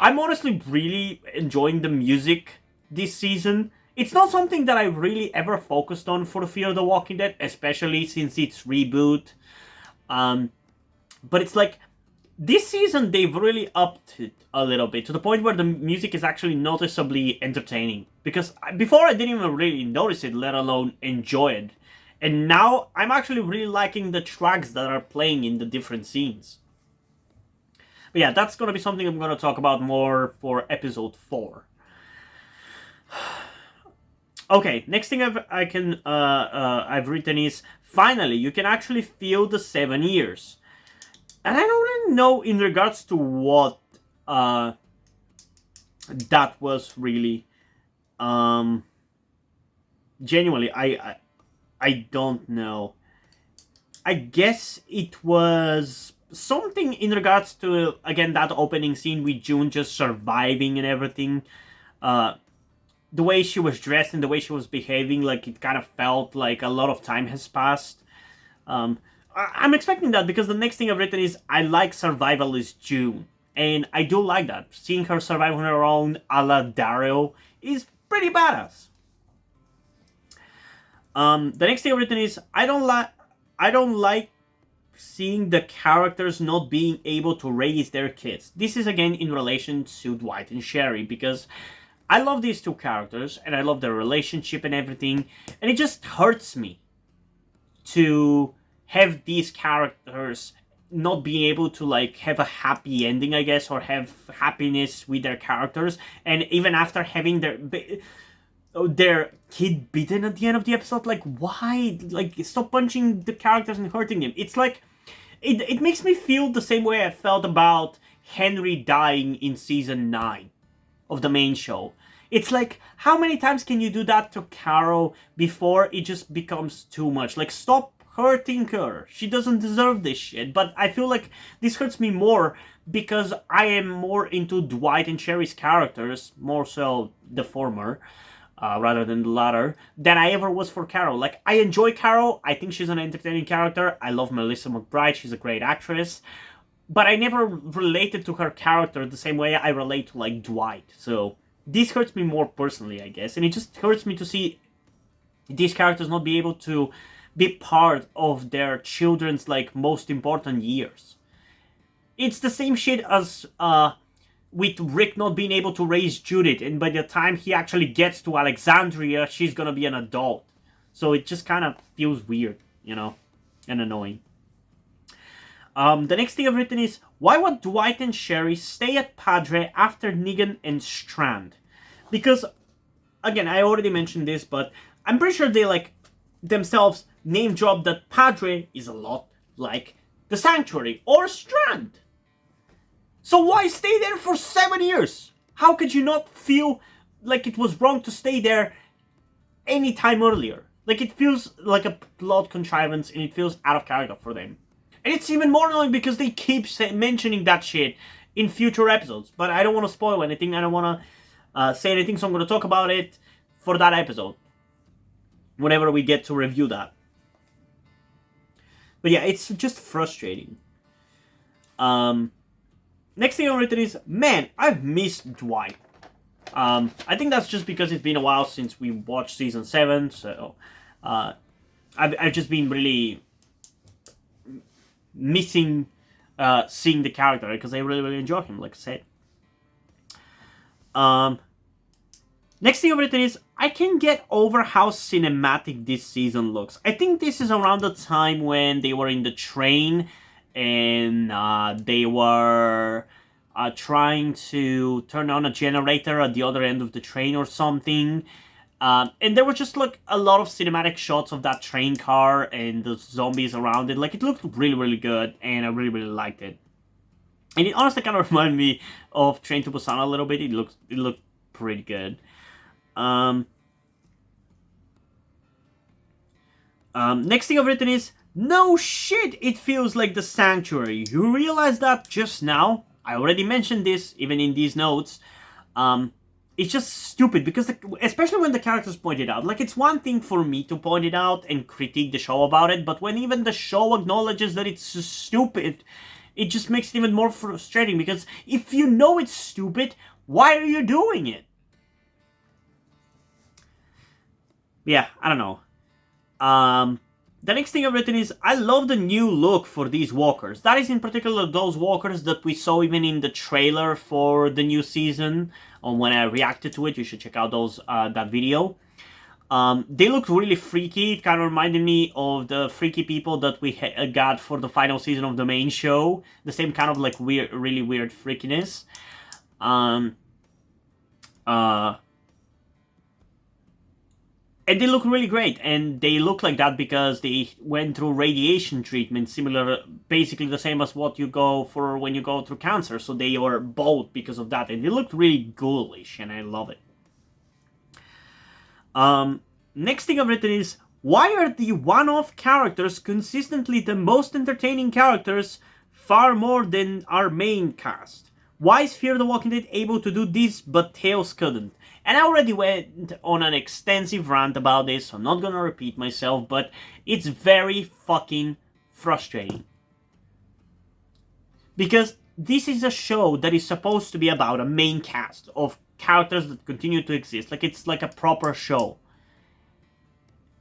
I'm honestly really enjoying the music this season. It's not something that I really ever focused on for Fear the Walking Dead, especially since its reboot. But it's like, this season they've really upped it a little bit, to the point where the music is actually noticeably entertaining. Because before I didn't even really notice it, let alone enjoy it. And now I'm actually really liking the tracks that are playing in the different scenes. But yeah, that's going to be something I'm going to talk about more for episode 4. Okay, next thing I've written is, finally, you can actually feel the 7 years. And I don't really know in regards to what that was really. Genuinely, I don't know. I guess it was something in regards to, again, that opening scene with June just surviving and everything. Uh, the way she was dressed and the way she was behaving, like it kind of felt like a lot of time has passed. Um, I'm expecting that because the next thing I've written is I like survivalist June. And I do like that. Seeing her survive on her own, a la Dario, is pretty badass. The next thing I've written is I don't like seeing the characters not being able to raise their kids. This is again in relation to Dwight and Sherry because I love these two characters and I love their relationship and everything, and it just hurts me to have these characters not being able to like have a happy ending, I guess, or have happiness with their characters, and even after having their kid beaten at the end of the episode, like why? Like stop punching the characters and hurting them. It's like it makes me feel the same way I felt about Henry dying in season 9 of the main show. It's like, how many times can you do that to Carol before it just becomes too much? Like, stop hurting her. She doesn't deserve this shit. But I feel like this hurts me more because I am more into Dwight and Sherry's characters, more so the former, rather than the latter, than I ever was for Carol. Like, I enjoy Carol. I think she's an entertaining character. I love Melissa McBride. She's a great actress. But I never related to her character the same way I relate to, like, Dwight. So this hurts me more personally, I guess. And it just hurts me to see these characters not be able to be part of their children's, like, most important years. It's the same shit as with Rick not being able to raise Judith. And by the time he actually gets to Alexandria, she's gonna be an adult. So it just kind of feels weird, you know, and annoying. The next thing I've written is, why would Dwight and Sherry stay at Padre after Negan and Strand? Because, again, I already mentioned this, but I'm pretty sure they, like, themselves name dropped that Padre is a lot like the Sanctuary or Strand. So why stay there for 7 years? How could you not feel like it was wrong to stay there any time earlier? Like, it feels like a plot contrivance and it feels out of character for them. And it's even more annoying because they keep mentioning that shit in future episodes. But I don't want to spoil anything. I don't want to say anything, so I'm going to talk about it for that episode. Whenever we get to review that. But yeah, it's just frustrating. Next thing I've written is, man, I've missed Dwight. I think that's just because it's been a while since we watched season 7. So I've just been really missing seeing the character because I really enjoy him, like I said. Next thing I've written is, I can get over how cinematic this season looks. I think this is around the time when they were in the train and they were trying to turn on a generator at the other end of the train or something. And there were just like a lot of cinematic shots of that train car and the zombies around it. Like, it looked really good, and I really liked it. And it honestly kind of reminded me of Train to Busan a little bit. It looked pretty good. Next thing I've written is, no shit, it feels like the Sanctuary. You realize that just now? I already mentioned this, even in these notes. It's just stupid because, especially when the characters point it out. Like, it's one thing for me to point it out and critique the show about it, but when even the show acknowledges that it's stupid, it just makes it even more frustrating because if you know it's stupid, why are you doing it? Yeah, I don't know. The next thing I've written is, I love the new look for these walkers. That is in particular those walkers that we saw even in the trailer for the new season. When I reacted to it, you should check out that video. They looked really freaky. It kind of reminded me of the freaky people that we got for the final season of the main show. The same kind of like weird, really weird freakiness. And they look really great, and they look like that because they went through radiation treatment, similar, basically the same as what you go for when you go through cancer. So they were both because of that, and they looked really ghoulish, and I love it. Next thing I've written is, why are the one-off characters consistently the most entertaining characters far more than our main cast? Why is Fear the Walking Dead able to do this but Tales couldn't? And I already went on an extensive rant about this, so I'm not gonna repeat myself, but it's very fucking frustrating. Because this is a show that is supposed to be about a main cast of characters that continue to exist. Like, it's like a proper show.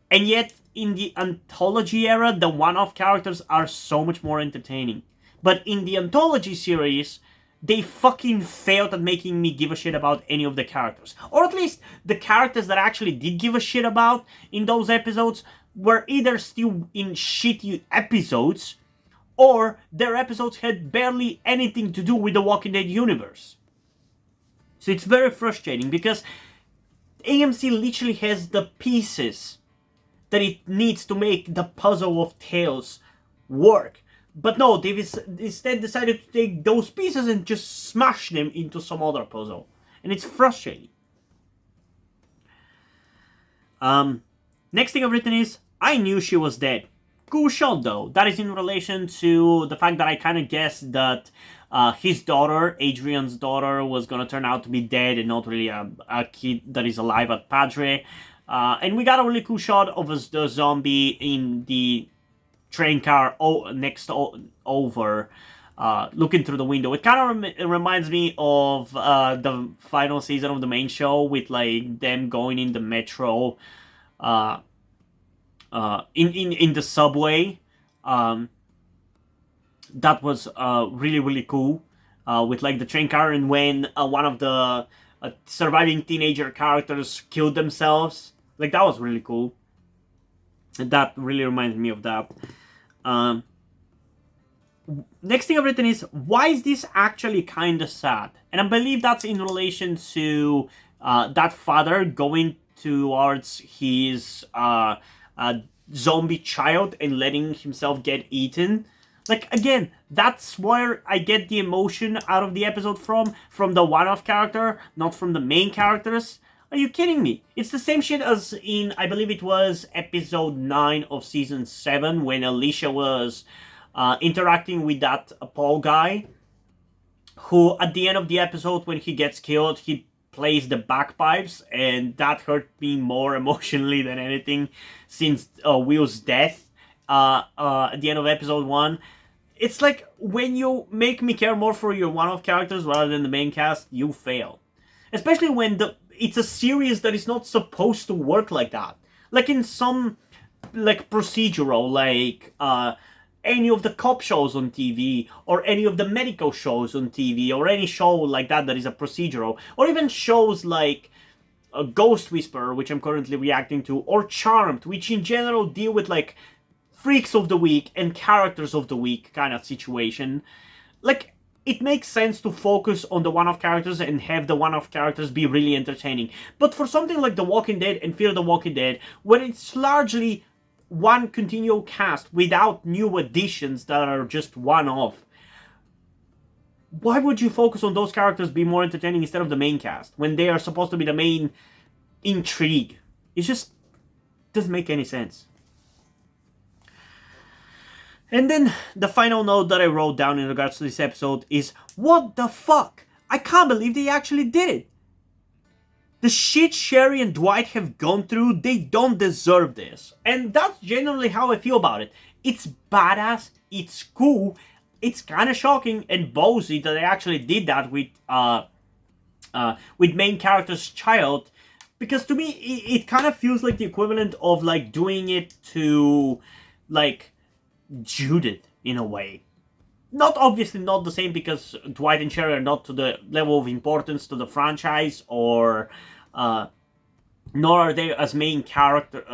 And yet, in the anthology era, the one-off characters are so much more entertaining. But in the anthology series, they fucking failed at making me give a shit about any of the characters. Or at least, the characters that I actually did give a shit about in those episodes were either still in shitty episodes, or their episodes had barely anything to do with the Walking Dead universe. So it's very frustrating, because AMC literally has the pieces that it needs to make the puzzle of Tales work. But no, they've instead decided to take those pieces and just smash them into some other puzzle. And it's frustrating. Next thing I've written is, I knew she was dead. Cool shot though. That is in relation to the fact that I kind of guessed that his daughter, Adrian's daughter, was going to turn out to be dead and not really a kid that is alive at Padre. And we got a really cool shot of the zombie in the train car over, looking through the window. It kind of reminds me of the final season of the main show, with like them going in the metro, in the subway. That was really, really cool, with like the train car, and when one of the surviving teenager characters killed themselves. Like, that was really cool. And that really reminds me of that. Next thing I've written is, why is this actually kind of sad? And I believe that's in relation to that father going towards his zombie child and letting himself get eaten. Like, again, that's where I get the emotion out of the episode from the one-off character, not from the main characters. Are you kidding me? It's the same shit as in, I believe it was episode 9 of season 7, when Alicia was interacting with that Paul guy, who at the end of the episode, when he gets killed, he plays the bagpipes, and that hurt me more emotionally than anything since Will's death at the end of episode 1. It's like, when you make me care more for your one-off characters rather than the main cast, you fail. Especially when it's a series that is not supposed to work like that. Like in some like procedural, like any of the cop shows on TV, or any of the medical shows on TV, or any show like that is a procedural, or even shows like Ghost Whisperer, which I'm currently reacting to, or Charmed, which in general deal with like freaks of the week and characters of the week kind of situation. Like, it makes sense to focus on the one-off characters and have the one-off characters be really entertaining. But for something like The Walking Dead and Fear the Walking Dead, where it's largely one continual cast without new additions that are just one-off, why would you focus on those characters be more entertaining instead of the main cast, when they are supposed to be the main intrigue? It just doesn't make any sense. And then the final note that I wrote down in regards to this episode is, what the fuck? I can't believe they actually did it. The shit Sherry and Dwight have gone through, they don't deserve this. And that's generally how I feel about it. It's badass, it's cool, it's kind of shocking and ballsy that they actually did that with main character's child. Because to me, it kind of feels like the equivalent of like doing it to like Judith in a way. Not obviously not the same, because Dwight and Sherry are not to the level of importance to the franchise, or nor are they as main character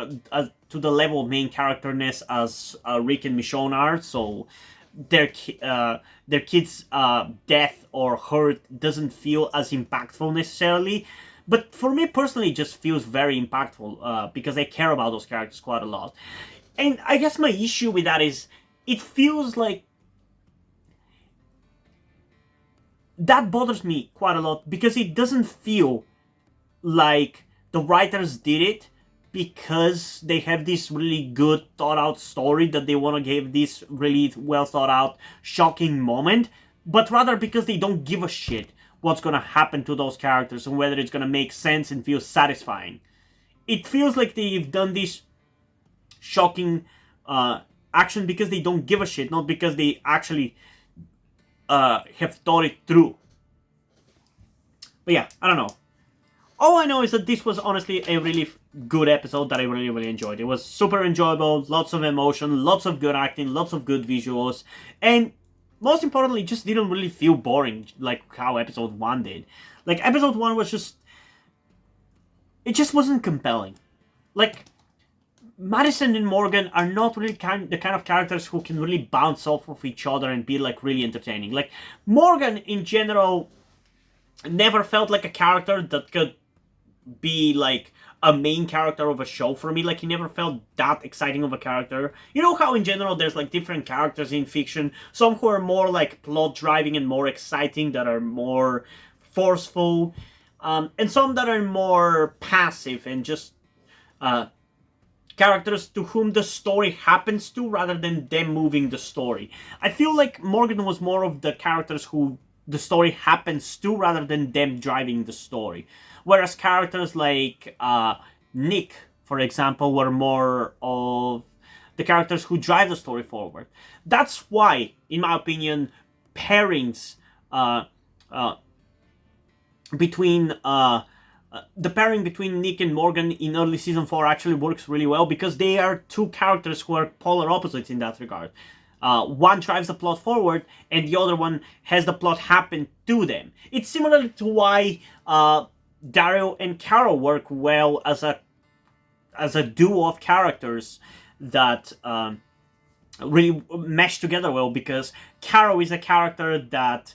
to the level of main characterness as Rick and Michonne are. So their kids' death or hurt doesn't feel as impactful necessarily. But for me personally, it just feels very impactful because I care about those characters quite a lot. And I guess my issue with that is, it feels like that bothers me quite a lot, because it doesn't feel like the writers did it because they have this really good thought out story that they want to give this really well thought out shocking moment, but rather because they don't give a shit what's gonna happen to those characters and whether it's gonna make sense and feel satisfying. It feels like they've done this shocking action because they don't give a shit, not because they actually have thought it through. But yeah, I don't know. All I know is that this was honestly a really good episode that I really, really enjoyed. It was super enjoyable, lots of emotion, lots of good acting, lots of good visuals, and most importantly, it just didn't really feel boring like how episode 1 did. Like, episode 1 was just... it just wasn't compelling. Like, Madison and Morgan are not really the kind of characters who can really bounce off of each other and be, like, really entertaining. Like, Morgan, in general, never felt like a character that could be, like, a main character of a show for me. Like, he never felt that exciting of a character. You know how in general there's like different characters in fiction, some who are more like plot driving and more exciting, that are more forceful, and some that are more passive and just characters to whom the story happens to rather than them moving the story. I feel like Morgan was more of the characters who the story happens to rather than them driving the story. Whereas characters like Nick, for example, were more of the characters who drive the story forward. That's why, in my opinion, pairings between the pairing between Nick and Morgan in early season 4 actually works really well, because they are two characters who are polar opposites in that regard. One drives the plot forward, and the other one has the plot happen to them. It's similar to why Daryl and Carol work well as a duo of characters that really mesh together well, because Carol is a character that,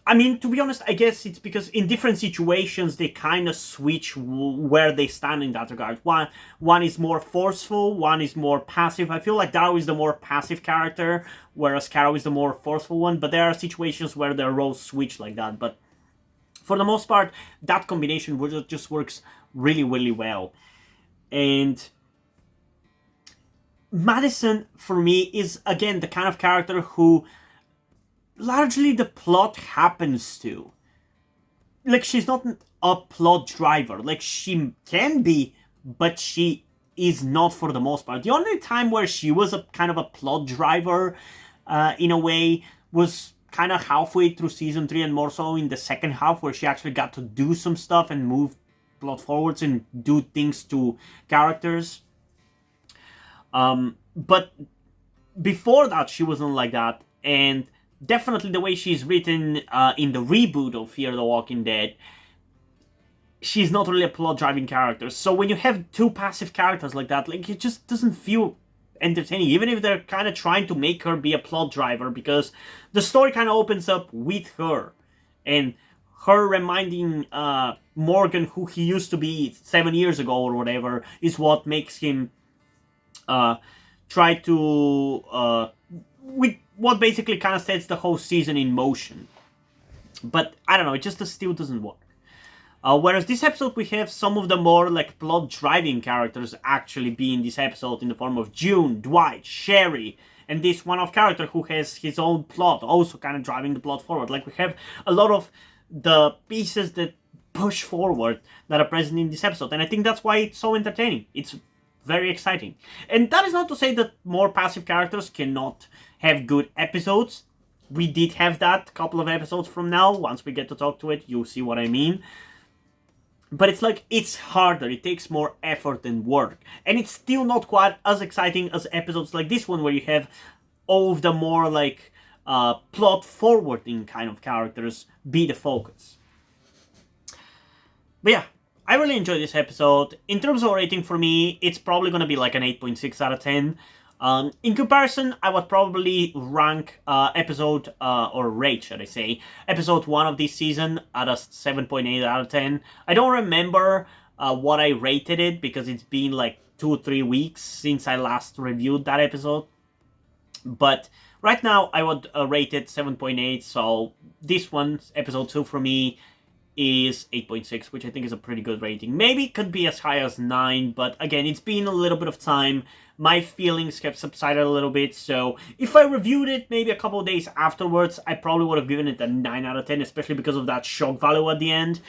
I mean, to be honest, I guess it's because in different situations they kind of switch where they stand in that regard. One is more forceful, one is more passive. I feel like Daryl is the more passive character, whereas Carol is the more forceful one. But there are situations where their roles switch like that. But for the most part, that combination just works really, really well. And Madison, for me, is, again, the kind of character who largely the plot happens to. Like, she's not a plot driver. Like, she can be, but she is not for the most part. The only time where she was a kind of a plot driver, in a way, was kind of halfway through season 3, and more so in the second half, where she actually got to do some stuff and move plot forwards and do things to characters. But before that, she wasn't like that, and definitely the way she's written in the reboot of Fear the Walking Dead, she's not really a plot-driving character. So when you have two passive characters like that, like, it just doesn't feel entertaining, even if they're kind of trying to make her be a plot driver, because the story kind of opens up with her, and her reminding Morgan who he used to be 7 years ago or whatever is what makes him try to with what basically kind of sets the whole season in motion. But I don't know, it just still doesn't work. Whereas this episode, we have some of the more like plot driving characters actually be in this episode, in the form of June, Dwight, Sherry, and this one-off character who has his own plot, also kind of driving the plot forward. Like, we have a lot of the pieces that push forward that are present in this episode, and I think that's why it's so entertaining. It's very exciting. And that is not to say that more passive characters cannot have good episodes. We did have that a couple of episodes from now. Once we get to talk to it, you'll see what I mean. But it's like, it's harder, it takes more effort and work. And it's still not quite as exciting as episodes like this one, where you have all of the more like plot forwarding kind of characters be the focus. But yeah, I really enjoyed this episode. In terms of rating for me, it's probably going to be like an 8.6 out of 10. In comparison, I would probably rank episode, or rate, should I say, episode 1 of this season at a 7.8 out of 10. I don't remember what I rated it, because it's been like 2 or 3 weeks since I last reviewed that episode. But right now, I would rate it 7.8, so this one, episode 2 for me, is 8.6, which I think is a pretty good rating. Maybe it could be as high as 9, but again, it's been a little bit of time. My feelings have subsided a little bit, so if I reviewed it maybe a couple of days afterwards, I probably would have given it a 9 out of 10, especially because of that shock value at the end.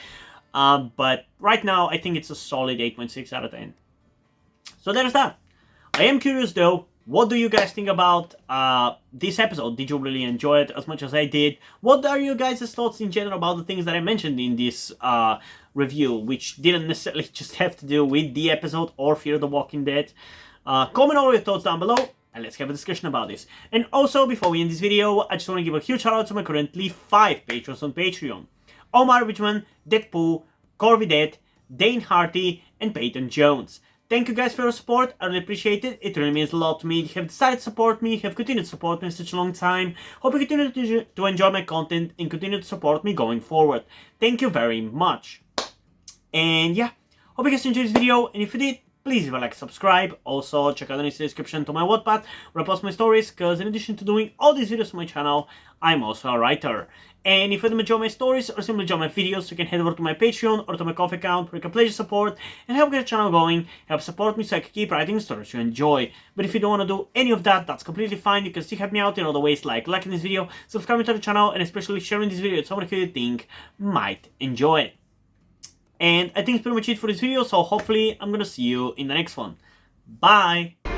But right now, I think it's a solid 8.6 out of 10. So there's that. I am curious though, what do you guys think about this episode? Did you really enjoy it as much as I did? What are your guys' thoughts in general about the things that I mentioned in this review, which didn't necessarily just have to do with the episode or Fear the Walking Dead? Comment all your thoughts down below, and let's have a discussion about this. And also, before we end this video, I just want to give a huge shout out to my currently 5 patrons on Patreon. Omar Richmond, Deadpool, Corby Dead, Dane Harty, and Peyton Jones. Thank you guys for your support, I really appreciate it, it really means a lot to me. You have decided to support me, you have continued to support me in such a long time. Hope you continue to enjoy my content and continue to support me going forward. Thank you very much. And yeah, hope you guys enjoyed this video, and if you did, please leave a like, subscribe. Also, check out the description to my Wattpad, where I post my stories, because in addition to doing all these videos on my channel, I'm also a writer. And if you want to enjoy my stories or simply enjoy my videos, you can head over to my Patreon or to my Ko-fi account, where you can pledge your support and help get the channel going, help support me so I can keep writing stories you enjoy. But if you don't want to do any of that, that's completely fine. You can still help me out in other ways, like liking this video, subscribing to the channel, and especially sharing this video with somebody who you think might enjoy it. And I think it's pretty much it for this video, so hopefully I'm gonna see you in the next one. Bye!